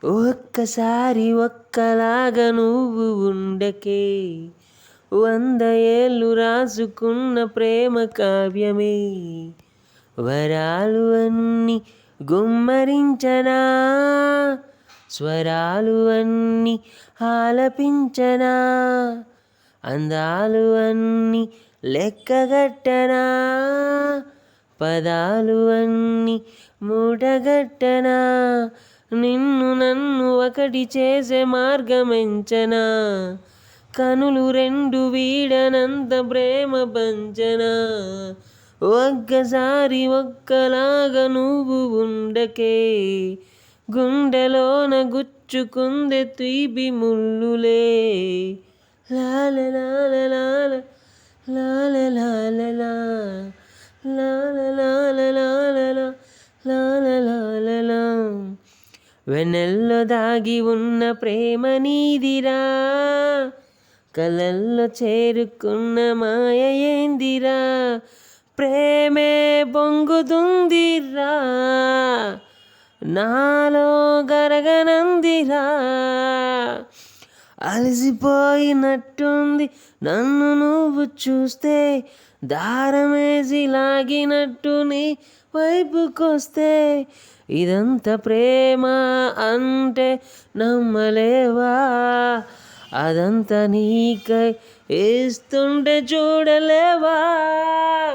ఒక్కసారి ఒక్కలాగా నువ్వు ఉండకే, 100 ఏళ్ళు రాసుకున్న ప్రేమ కావ్యమే. వరాలు అన్నీ గుమ్మరించనా, స్వరాలు అన్నీ ఆలపించనా, అందాలు అన్నీ లెక్కగట్టనా, పదాలు అన్నీ మూటగట్టనా, నిన్ను నన్ను ఒకటి చేసే మార్గమెంచనా, కనులు రెండు వీడనంత ప్రేమ పంచనా. ఒక్కసారి ఒక్కలాగా నువ్వు ఉండకే, గుండెలోన గుచ్చుకుందే తీపి ముల్లులే. లాల లాల లాల లాల లాల లాల లాల లాల లాల లాల లా. వెన్నెల్లో దాగి ఉన్న ప్రేమ నీదిరా, కలల్లో చేరుకున్న మాయ ఏందిరా, ప్రేమే పొంగుతుందిరా, నాలో గరగనందిరా. అలసిపోయినట్టుంది నన్ను నువ్వు చూస్తే, దారమేసి లాగినట్టు నీ వైపుకొస్తే, ఇదంతా ప్రేమ అంటే నమ్మలేవా, అదంతా నీకై ఇస్తుంటే చూడలేవా.